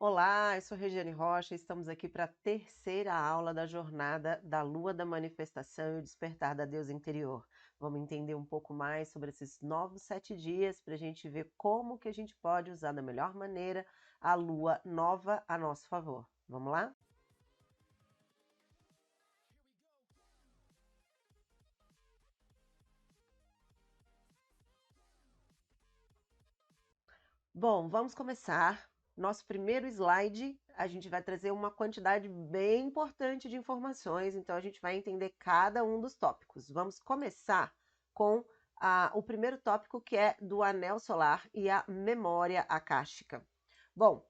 Olá, eu sou Regiane Rocha e estamos aqui para a terceira aula da jornada da Lua da Manifestação e o Despertar da Deusa Interior. Vamos entender um pouco mais sobre esses novos 7 dias para a gente ver como que a gente pode usar da melhor maneira a Lua nova a nosso favor. Vamos lá? Bom, vamos começar. Nosso primeiro slide, a gente vai trazer uma quantidade bem importante de informações, então a gente vai entender cada um dos tópicos. Vamos começar com o primeiro tópico, que é do anel solar e a memória akáshica. Bom,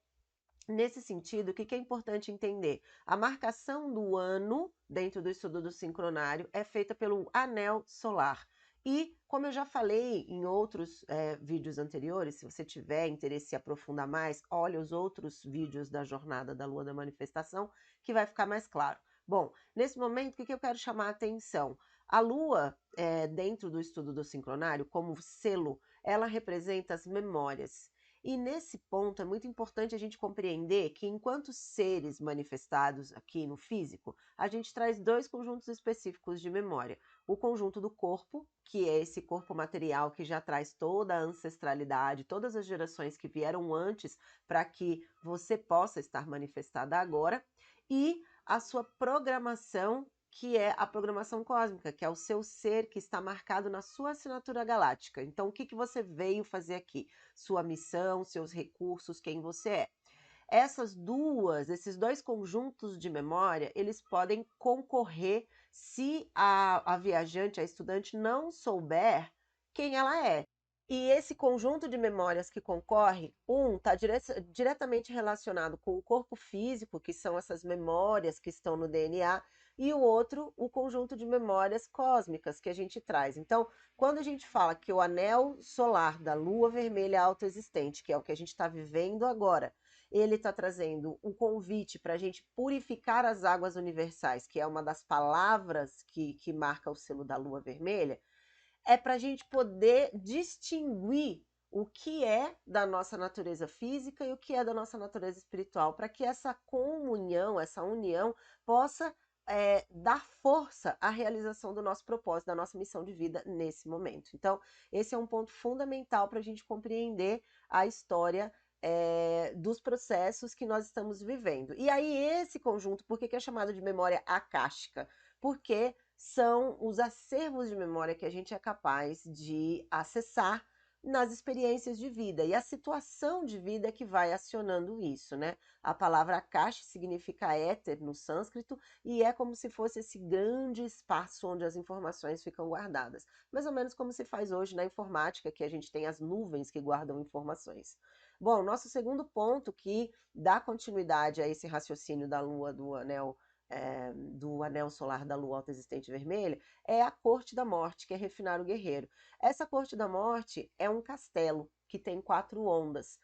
nesse sentido, o que é importante entender? A marcação do ano dentro do estudo do sincronário é feita pelo anel solar. E, como eu já falei em outros vídeos anteriores, se você tiver interesse em aprofundar mais, olha os outros vídeos da jornada da Lua da Manifestação, que vai ficar mais claro. Bom, nesse momento, o que eu quero chamar a atenção? A Lua, dentro do estudo do sincronário, como selo, ela representa as memórias. E nesse ponto é muito importante a gente compreender que, enquanto seres manifestados aqui no físico, a gente traz dois conjuntos específicos de memória. O conjunto do corpo, que é esse corpo material que já traz toda a ancestralidade, todas as gerações que vieram antes para que você possa estar manifestada agora, e a sua programação, que é a programação cósmica, que é o seu ser que está marcado na sua assinatura galáctica. Então, o que você veio fazer aqui? Sua missão, seus recursos, quem você é. Esses dois conjuntos de memória, eles podem concorrer se a viajante, a estudante, não souber quem ela é. E esse conjunto de memórias que concorre, está diretamente relacionado com o corpo físico, que são essas memórias que estão no DNA, e o outro, o conjunto de memórias cósmicas que a gente traz. Então, quando a gente fala que o anel solar da lua vermelha autoexistente, que é o que a gente está vivendo agora, ele está trazendo um convite para a gente purificar as águas universais, que é uma das palavras que marca o selo da lua vermelha, é para a gente poder distinguir o que é da nossa natureza física e o que é da nossa natureza espiritual, para que essa comunhão, essa união possa dar força à realização do nosso propósito, da nossa missão de vida nesse momento. Então, esse é um ponto fundamental para a gente compreender a história dos processos que nós estamos vivendo. E aí, esse conjunto, por que é chamado de memória akáshica? Porque são os acervos de memória que a gente é capaz de acessar nas experiências de vida. E a situação de vida é que vai acionando isso, né? A palavra Akash significa éter no sânscrito e é como se fosse esse grande espaço onde as informações ficam guardadas. Mais ou menos como se faz hoje na informática, que a gente tem as nuvens que guardam informações. Bom, nosso segundo ponto que dá continuidade a esse raciocínio da Lua, do anel solar da lua autoexistente vermelha, é a Corte da Morte, que é refinar o guerreiro. Essa Corte da Morte é um castelo que tem 4 ondas.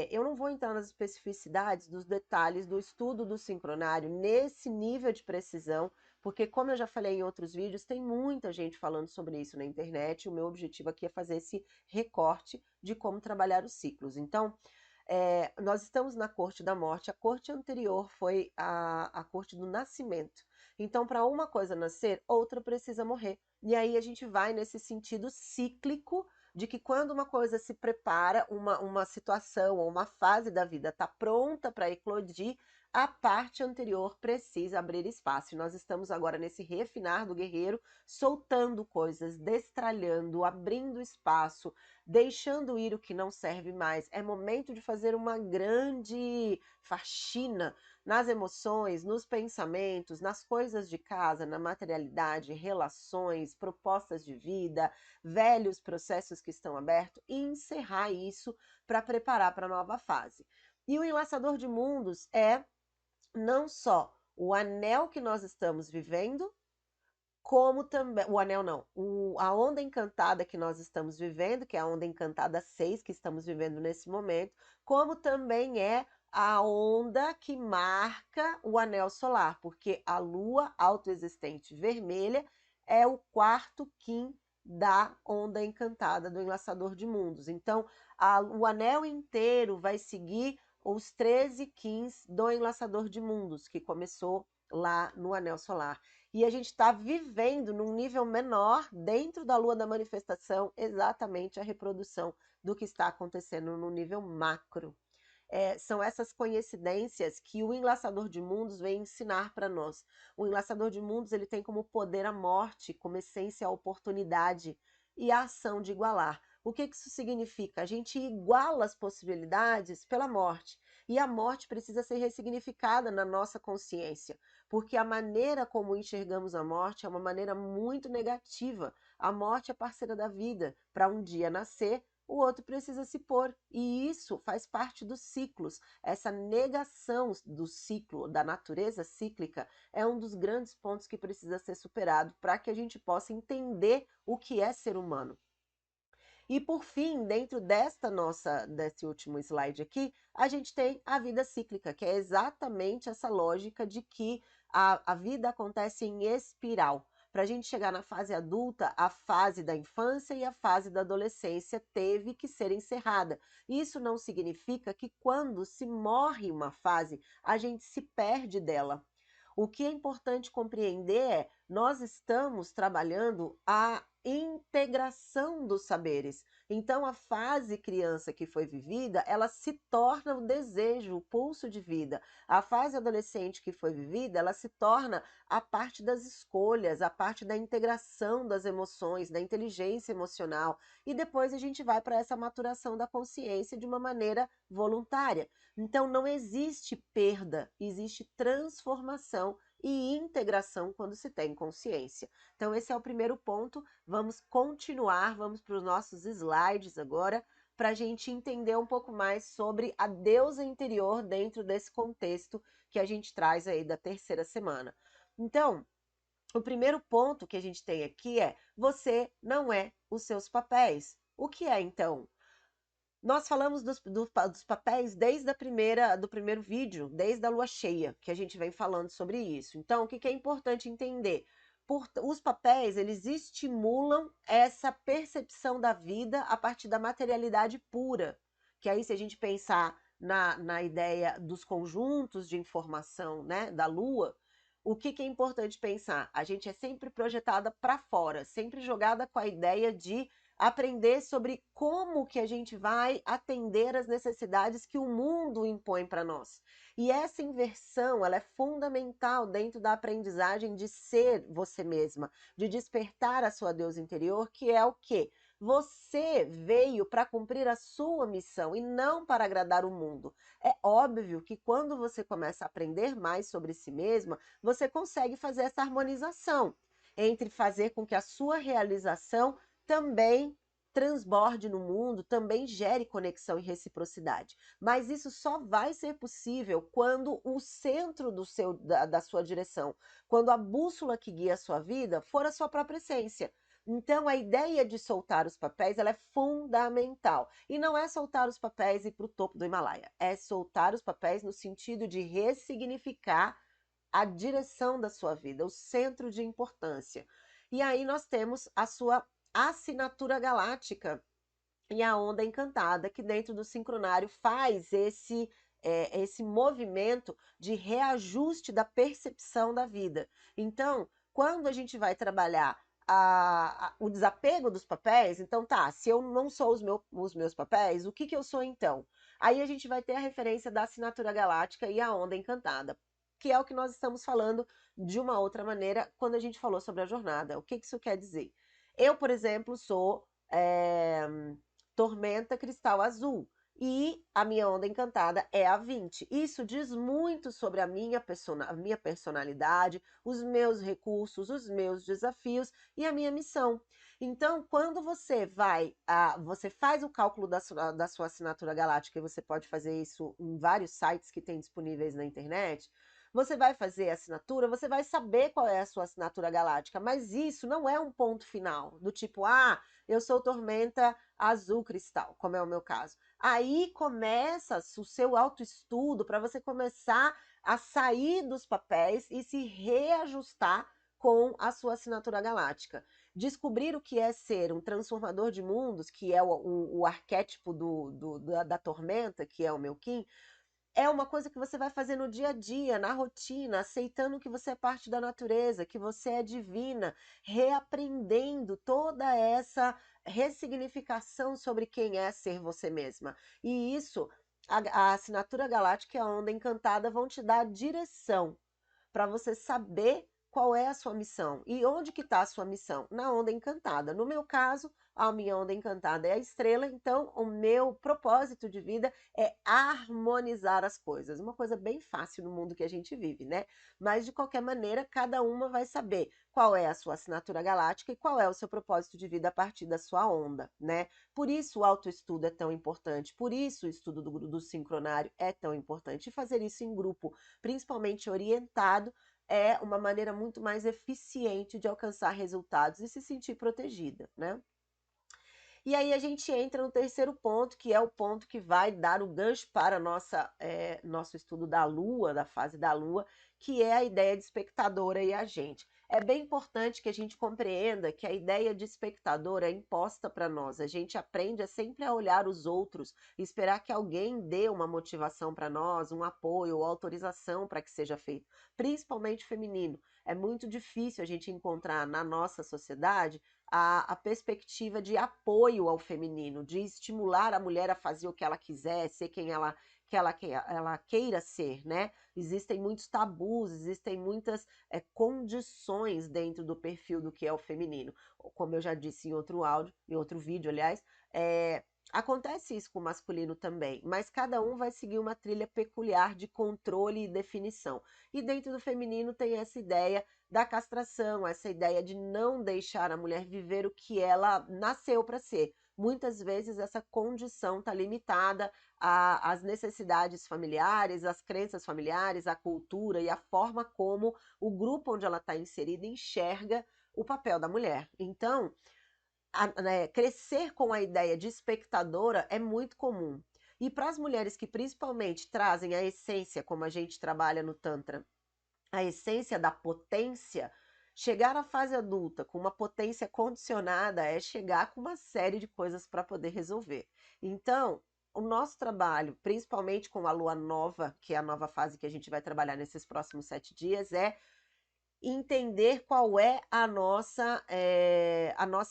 Eu não vou entrar nas especificidades dos detalhes do estudo do sincronário nesse nível de precisão, porque, como eu já falei em outros vídeos, tem muita gente falando sobre isso na internet, e o meu objetivo aqui é fazer esse recorte de como trabalhar os ciclos. Então, nós estamos na corte da morte. A corte anterior foi a corte do nascimento. Então, para uma coisa nascer, outra precisa morrer. E aí a gente vai nesse sentido cíclico de que quando uma coisa se prepara, uma situação ou uma fase da vida está pronta para eclodir, a parte anterior precisa abrir espaço. E nós estamos agora nesse refinar do guerreiro, soltando coisas, destralhando, abrindo espaço, deixando ir o que não serve mais. É momento de fazer uma grande faxina nas emoções, nos pensamentos, nas coisas de casa, na materialidade, relações, propostas de vida, velhos processos que estão abertos e encerrar isso para preparar para a nova fase. E o enlaçador de mundos é não só o anel que nós estamos vivendo, como também, o anel não, a onda encantada que nós estamos vivendo, que é a onda encantada 6 que estamos vivendo nesse momento, como também é a onda que marca o anel solar, porque a lua autoexistente vermelha é o 4º Kim da onda encantada do enlaçador de mundos. Então, o anel inteiro vai seguir os 13 Kins do Enlaçador de Mundos, que começou lá no Anel Solar. E a gente está vivendo num nível menor, dentro da Lua da Manifestação, exatamente a reprodução do que está acontecendo no nível macro. São essas coincidências que o Enlaçador de Mundos vem ensinar para nós. O Enlaçador de Mundos ele tem como poder a morte, como essência a oportunidade e a ação de igualar. O que isso significa? A gente iguala as possibilidades pela morte. E a morte precisa ser ressignificada na nossa consciência, porque a maneira como enxergamos a morte é uma maneira muito negativa. A morte é parceira da vida, para um dia nascer, o outro precisa se pôr. E isso faz parte dos ciclos. Essa negação do ciclo, da natureza cíclica, é um dos grandes pontos que precisa ser superado para que a gente possa entender o que é ser humano. E por fim, dentro desse último slide aqui, a gente tem a vida cíclica, que é exatamente essa lógica de que a vida acontece em espiral. Para a gente chegar na fase adulta, a fase da infância e a fase da adolescência teve que ser encerrada. Isso não significa que quando se morre uma fase, a gente se perde dela. O que é importante compreender é, nós estamos trabalhando a integração dos saberes. Então, a fase criança que foi vivida, ela se torna o desejo, o pulso de vida. A fase adolescente que foi vivida, ela se torna a parte das escolhas, a parte da integração das emoções, da inteligência emocional. E depois a gente vai para essa maturação da consciência de uma maneira voluntária. Então, não existe perda, existe transformação e integração quando se tem consciência. Então, esse é o primeiro ponto. Vamos continuar, vamos para os nossos slides agora, para a gente entender um pouco mais sobre a deusa interior dentro desse contexto que a gente traz aí da terceira semana. Então, o primeiro ponto que a gente tem aqui é: você não é os seus papéis. O que é, então? Nós falamos dos papéis desde do primeiro vídeo, desde a lua cheia, que a gente vem falando sobre isso. Então, o que é importante entender? Os papéis, eles estimulam essa percepção da vida a partir da materialidade pura. Que aí, se a gente pensar na ideia dos conjuntos de informação, né, da lua, o que é importante pensar? A gente é sempre projetada para fora, sempre jogada com a ideia de aprender sobre como que a gente vai atender às necessidades que o mundo impõe para nós. E essa inversão, ela é fundamental dentro da aprendizagem de ser você mesma, de despertar a sua deusa interior, que é o quê? Você veio para cumprir a sua missão e não para agradar o mundo. É óbvio que quando você começa a aprender mais sobre si mesma, você consegue fazer essa harmonização entre fazer com que a sua realização também transborde no mundo, também gere conexão e reciprocidade. Mas isso só vai ser possível quando o centro da sua direção, quando a bússola que guia a sua vida for a sua própria essência. Então, a ideia de soltar os papéis, ela é fundamental. E não é soltar os papéis e ir para o topo do Himalaia. É soltar os papéis no sentido de ressignificar a direção da sua vida, o centro de importância. E aí nós temos a sua assinatura galáctica e a onda encantada, que dentro do sincronário faz esse movimento de reajuste da percepção da vida. Então, quando a gente vai trabalhar o desapego dos papéis, então tá, se eu não sou os meus papéis, o que eu sou então? Aí a gente vai ter a referência da assinatura galáctica e a onda encantada, que é o que nós estamos falando de uma outra maneira quando a gente falou sobre a jornada. O que isso quer dizer? Eu, por exemplo, sou Tormenta Cristal Azul e a minha onda encantada é a 20. Isso diz muito sobre a minha personalidade, os meus recursos, os meus desafios e a minha missão. Então, quando você faz o cálculo da sua assinatura galáctica, e você pode fazer isso em vários sites que tem disponíveis na internet, você vai fazer a assinatura, você vai saber qual é a sua assinatura galáctica, mas isso não é um ponto final, do tipo, eu sou Tormenta Azul Cristal, como é o meu caso. Aí começa o seu autoestudo para você começar a sair dos papéis e se reajustar com a sua assinatura galáctica. Descobrir o que é ser um transformador de mundos, que é o arquétipo da tormenta, que é o meu Kim, é uma coisa que você vai fazer no dia a dia, na rotina, aceitando que você é parte da natureza, que você é divina, reaprendendo toda essa ressignificação sobre quem é ser você mesma. E isso, a assinatura galáctica e a onda encantada vão te dar direção para você saber qual é a sua missão. E onde que está a sua missão? Na onda encantada. No meu caso, a minha onda encantada é a estrela, então o meu propósito de vida é harmonizar as coisas. Uma coisa bem fácil no mundo que a gente vive, né? Mas de qualquer maneira, cada uma vai saber qual é a sua assinatura galáctica e qual é o seu propósito de vida a partir da sua onda, né? Por isso o autoestudo é tão importante, por isso o estudo do sincronário é tão importante. E fazer isso em grupo, principalmente orientado, é uma maneira muito mais eficiente de alcançar resultados e se sentir protegida, né? E aí a gente entra no terceiro ponto, que é o ponto que vai dar o gancho para nosso estudo da Lua, da fase da Lua, que é a ideia de espectadora e agente. É bem importante que a gente compreenda que a ideia de espectador é imposta para nós. A gente aprende sempre a olhar os outros, esperar que alguém dê uma motivação para nós, um apoio ou autorização para que seja feito, principalmente feminino. É muito difícil a gente encontrar na nossa sociedade a perspectiva de apoio ao feminino, de estimular a mulher a fazer o que ela quiser, ser quem ela queira ser, né? Existem muitos tabus, existem muitas condições dentro do perfil do que é o feminino. Como eu já disse em outro áudio, em outro vídeo, aliás, acontece isso com o masculino também, mas cada um vai seguir uma trilha peculiar de controle e definição. E dentro do feminino tem essa ideia da castração, essa ideia de não deixar a mulher viver o que ela nasceu para ser. Muitas vezes essa condição está limitada às necessidades familiares, às crenças familiares, à cultura e à forma como o grupo onde ela está inserida enxerga o papel da mulher. Então, crescer com a ideia de espectadora é muito comum. E para as mulheres que principalmente trazem a essência, como a gente trabalha no Tantra, a essência da potência, chegar à fase adulta com uma potência condicionada é chegar com uma série de coisas para poder resolver. Então, o nosso trabalho, principalmente com a lua nova, que é a nova fase que a gente vai trabalhar nesses próximos 7 dias, é entender qual é a nossa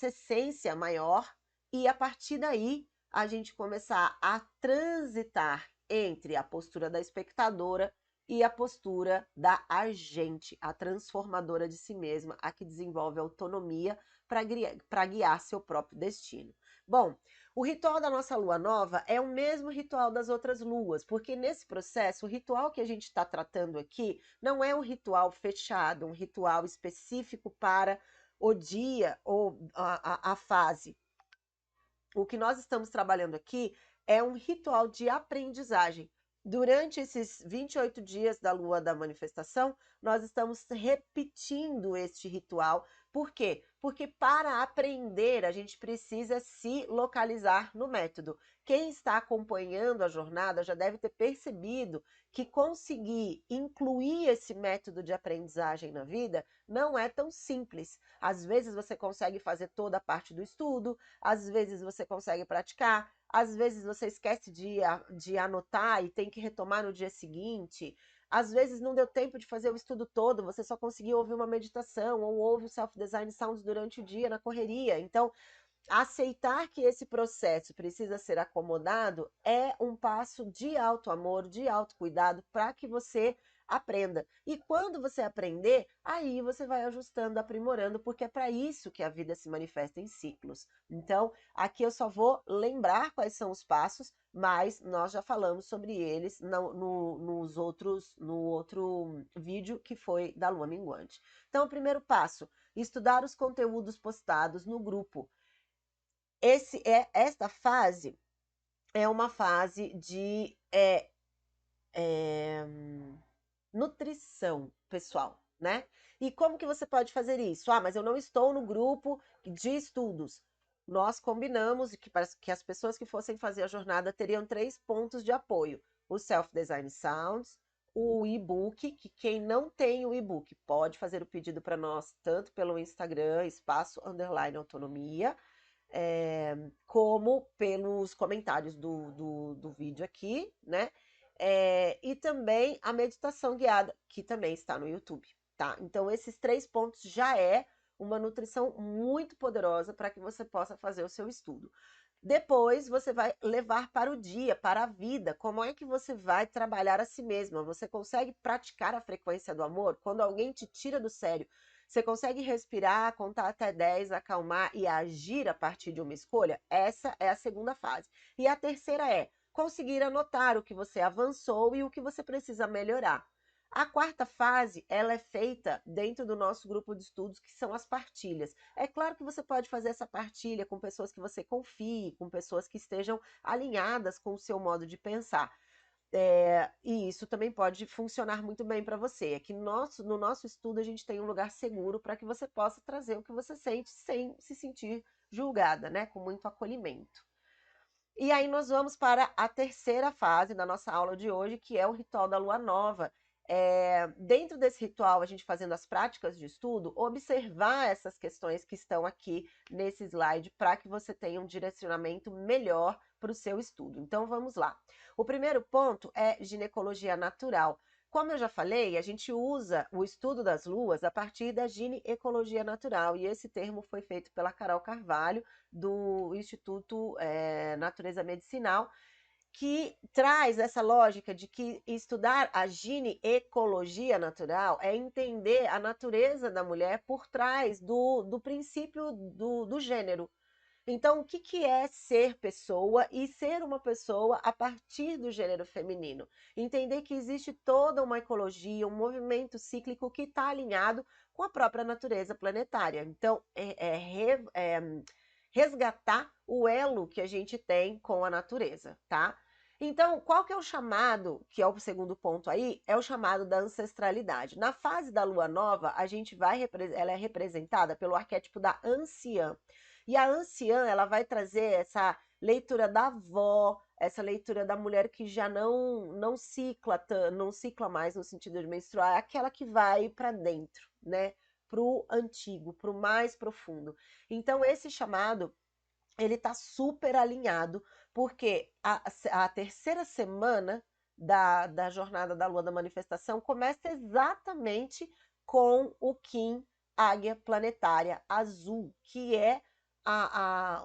essência maior e a partir daí a gente começar a transitar entre a postura da espectadora e a postura da agente, a transformadora de si mesma, a que desenvolve autonomia para guiar seu próprio destino. Bom, o ritual da nossa lua nova é o mesmo ritual das outras luas, porque nesse processo, o ritual que a gente está tratando aqui não é um ritual fechado, um ritual específico para o dia ou a fase. O que nós estamos trabalhando aqui é um ritual de aprendizagem. Durante esses 28 dias da lua da manifestação, nós estamos repetindo este ritual. Por quê? Porque para aprender, a gente precisa se localizar no método. Quem está acompanhando a jornada já deve ter percebido que conseguir incluir esse método de aprendizagem na vida não é tão simples. Às vezes você consegue fazer toda a parte do estudo, às vezes você consegue praticar, às vezes você esquece de anotar e tem que retomar no dia seguinte. Às vezes não deu tempo de fazer o estudo todo, você só conseguiu ouvir uma meditação ou ouve o Self-Design Sounds durante o dia na correria. Então, aceitar que esse processo precisa ser acomodado é um passo de auto-amor, de autocuidado, para que você aprenda. E quando você aprender, aí você vai ajustando, aprimorando, porque é para isso que a vida se manifesta em ciclos. Então, aqui eu só vou lembrar quais são os passos, mas nós já falamos sobre eles no outro vídeo que foi da Lua Minguante. Então, o primeiro passo, estudar os conteúdos postados no grupo. Esta fase é uma fase de nutrição pessoal, né? E como que você pode fazer isso? Ah, mas eu não estou no grupo de estudos. Nós combinamos que as pessoas que fossem fazer a jornada teriam 3 pontos de apoio: o Self-Design Sounds, o e-book, que quem não tem o e-book pode fazer o pedido para nós, tanto pelo Instagram, espaço_autonomia, como pelos comentários do vídeo aqui, né? E também a meditação guiada, que também está no YouTube, tá? Então, esses 3 pontos já é uma nutrição muito poderosa para que você possa fazer o seu estudo. Depois você vai levar para o dia, para a vida. Como é que você vai trabalhar a si mesma? Você consegue praticar a frequência do amor? Quando alguém te tira do sério, você consegue respirar, contar até 10, acalmar e agir a partir de uma escolha? Essa é a segunda fase. E a terceira é conseguir anotar o que você avançou e o que você precisa melhorar. A quarta fase, ela é feita dentro do nosso grupo de estudos, que são as partilhas. É claro que você pode fazer essa partilha com pessoas que você confie, com pessoas que estejam alinhadas com o seu modo de pensar. E isso também pode funcionar muito bem para você. É que no nosso estudo a gente tem um lugar seguro para que você possa trazer o que você sente sem se sentir julgada, né? Com muito acolhimento. E aí nós vamos para a terceira fase da nossa aula de hoje, que é o ritual da lua nova. Dentro desse ritual, a gente fazendo as práticas de estudo, observar essas questões que estão aqui nesse slide para que você tenha um direcionamento melhor para o seu estudo. Então vamos lá. O primeiro ponto é ginecologia natural. Como eu já falei, a gente usa o estudo das luas a partir da ginecologia natural, e esse termo foi feito pela Carol Carvalho, do Instituto Natureza Medicinal, que traz essa lógica de que estudar a ginecologia natural é entender a natureza da mulher por trás do princípio do gênero. Então, o que é ser pessoa e ser uma pessoa a partir do gênero feminino? Entender que existe toda uma ecologia, um movimento cíclico que está alinhado com a própria natureza planetária. Então, resgatar o elo que a gente tem com a natureza, tá? Então, qual que é o chamado, que é o segundo ponto aí, é o chamado da ancestralidade. Na fase da lua nova, ela é representada pelo arquétipo da anciã. E a anciã, ela vai trazer essa leitura da avó, essa leitura da mulher que já não cicla mais no sentido de menstruar, é aquela que vai para dentro, né? Pro antigo, pro mais profundo. Então esse chamado, ele está super alinhado, porque a terceira semana da jornada da lua da manifestação começa exatamente com o Kim Águia Planetária Azul, que é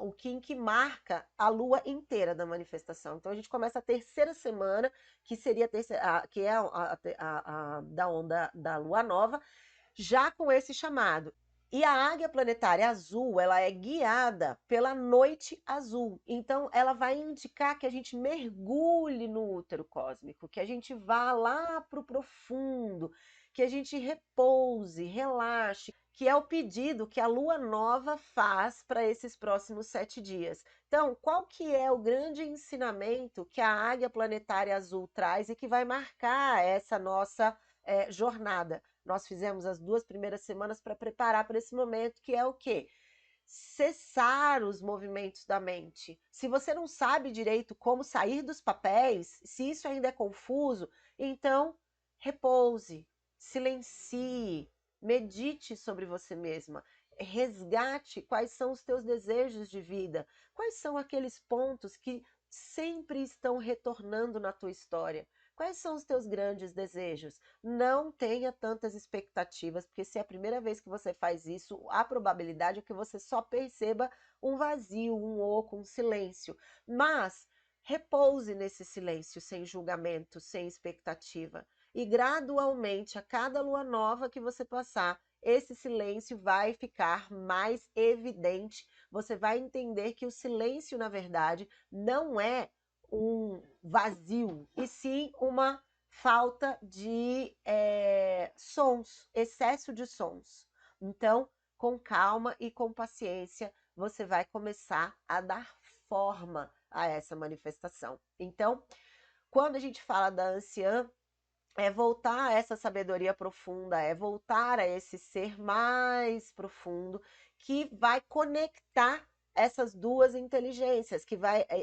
o Kim que marca a lua inteira da manifestação. Então a gente começa a terceira semana, que seria que é da onda da lua nova, já com esse chamado. E a águia planetária azul, ela é guiada pela noite azul. Então, ela vai indicar que a gente mergulhe no útero cósmico, que a gente vá lá para o profundo, que a gente repouse, relaxe, que é o pedido que a lua nova faz para esses próximos 7 dias. Então, qual que é o grande ensinamento que a águia planetária azul traz e que vai marcar essa nossa jornada? Nós fizemos as 2 primeiras semanas para preparar para esse momento, que é o quê? Cessar os movimentos da mente. Se você não sabe direito como sair dos papéis, se isso ainda é confuso, então repouse, silencie, medite sobre você mesma, resgate quais são os teus desejos de vida, quais são aqueles pontos que sempre estão retornando na tua história. Quais são os teus grandes desejos? Não tenha tantas expectativas, porque se é a primeira vez que você faz isso, a probabilidade é que você só perceba um vazio, um oco, um silêncio. Mas repouse nesse silêncio, sem julgamento, sem expectativa. E gradualmente, a cada lua nova que você passar, esse silêncio vai ficar mais evidente. Você vai entender que o silêncio, na verdade, não é um vazio, e sim uma falta de sons, excesso de sons. Então, com calma e com paciência, você vai começar a dar forma a essa manifestação. Então, quando a gente fala da anciã, é voltar a essa sabedoria profunda, é voltar a esse ser mais profundo que vai conectar essas duas inteligências,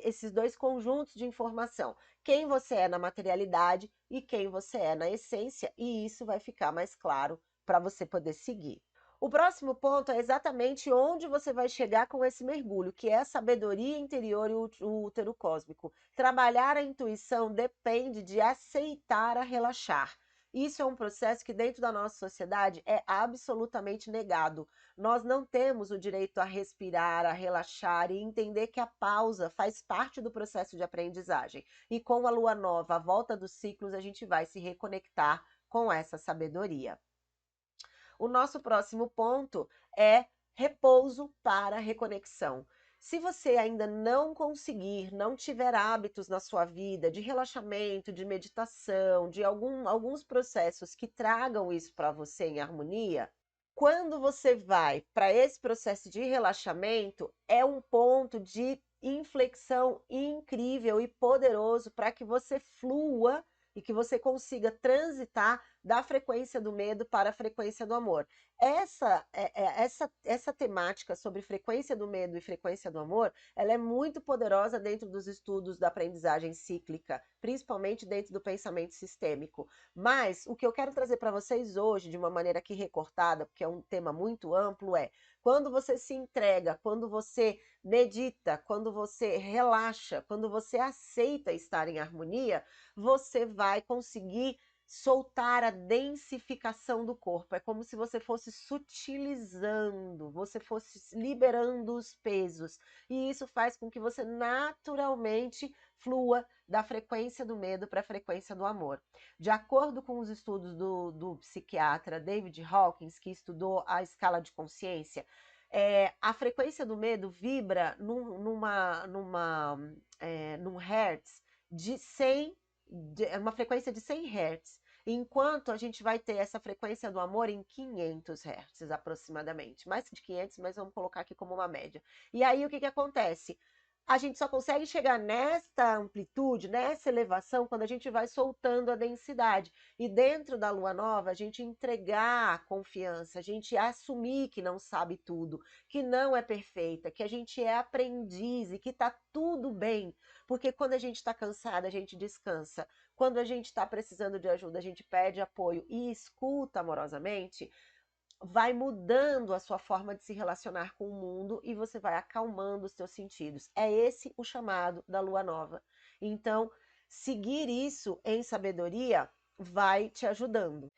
esses dois conjuntos de informação. Quem você é na materialidade e quem você é na essência, e isso vai ficar mais claro para você poder seguir. O próximo ponto é exatamente onde você vai chegar com esse mergulho, que é a sabedoria interior e o útero cósmico. Trabalhar a intuição depende de aceitar a relaxar. Isso é um processo que dentro da nossa sociedade é absolutamente negado. Nós não temos o direito a respirar, a relaxar e entender que a pausa faz parte do processo de aprendizagem. E com a lua nova, a volta dos ciclos, a gente vai se reconectar com essa sabedoria. O nosso próximo ponto é repouso para reconexão. Se você ainda não conseguir, não tiver hábitos na sua vida de relaxamento, de meditação, de alguns processos que tragam isso para você em harmonia, quando você vai para esse processo de relaxamento, é um ponto de inflexão incrível e poderoso para que você flua e que você consiga transitar da frequência do medo para a frequência do amor. Essa temática sobre frequência do medo e frequência do amor, ela é muito poderosa dentro dos estudos da aprendizagem cíclica, principalmente dentro do pensamento sistêmico. Mas o que eu quero trazer para vocês hoje, de uma maneira aqui recortada, porque é um tema muito amplo, é quando você se entrega, quando você medita, quando você relaxa, quando você aceita estar em harmonia, você vai conseguir soltar a densificação do corpo. É como se você fosse sutilizando, você fosse liberando os pesos. E isso faz com que você naturalmente flua da frequência do medo para a frequência do amor. De acordo com os estudos do psiquiatra David Hawkins, que estudou a escala de consciência, a frequência do medo vibra num hertz de 100, uma frequência de 100 Hz, enquanto a gente vai ter essa frequência do amor em 500 Hz aproximadamente. Mais de 500, mas vamos colocar aqui como uma média. E aí o que acontece? A gente só consegue chegar nesta amplitude, nessa elevação, quando a gente vai soltando a densidade. E dentro da lua nova, a gente entregar a confiança, a gente assumir que não sabe tudo, que não é perfeita, que a gente é aprendiz e que tá tudo bem. Porque quando a gente está cansada, a gente descansa. Quando a gente está precisando de ajuda, a gente pede apoio e escuta amorosamente, vai mudando a sua forma de se relacionar com o mundo e você vai acalmando os seus sentidos. É esse o chamado da lua nova. Então, seguir isso em sabedoria vai te ajudando.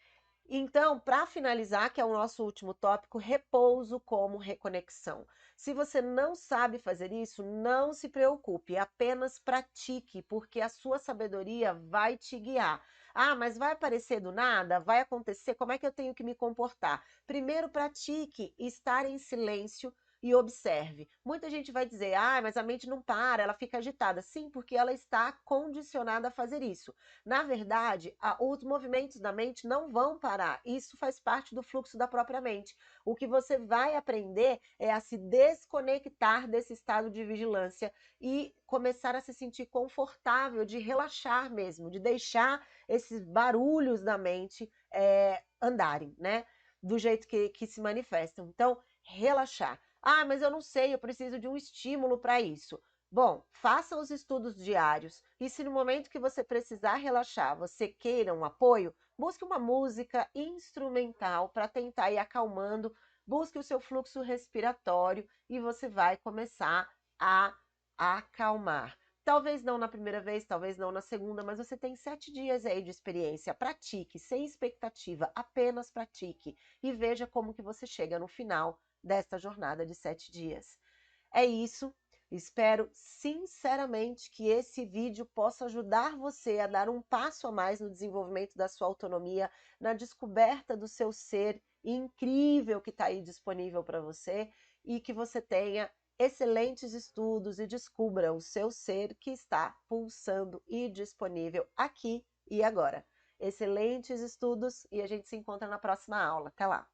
Então, para finalizar, que é o nosso último tópico, repouso como reconexão. Se você não sabe fazer isso, não se preocupe, apenas pratique, porque a sua sabedoria vai te guiar. Ah, mas vai aparecer do nada? Vai acontecer? Como é que eu tenho que me comportar? Primeiro, pratique estar em silêncio e observe. Muita gente vai dizer, ah, mas a mente não para, ela fica agitada. Sim, porque ela está condicionada a fazer isso. Na verdade, os movimentos da mente não vão parar. Isso faz parte do fluxo da própria mente. O que você vai aprender é a se desconectar desse estado de vigilância e começar a se sentir confortável, de relaxar mesmo, de deixar esses barulhos da mente andarem, né? Do jeito que se manifestam. Então, relaxar. Ah, mas eu não sei, eu preciso de um estímulo para isso. Bom, faça os estudos diários e se no momento que você precisar relaxar, você queira um apoio, busque uma música instrumental para tentar ir acalmando, busque o seu fluxo respiratório e você vai começar a acalmar. Talvez não na primeira vez, talvez não na segunda, mas você tem 7 dias aí de experiência. Pratique, sem expectativa, apenas pratique e veja como que você chega no final desta jornada de 7 dias. É isso. Espero sinceramente que esse vídeo possa ajudar você a dar um passo a mais no desenvolvimento da sua autonomia, na descoberta do seu ser incrível que está aí disponível para você e que você tenha excelentes estudos e descubra o seu ser que está pulsando e disponível aqui e agora. Excelentes estudos e a gente se encontra na próxima aula. Até lá!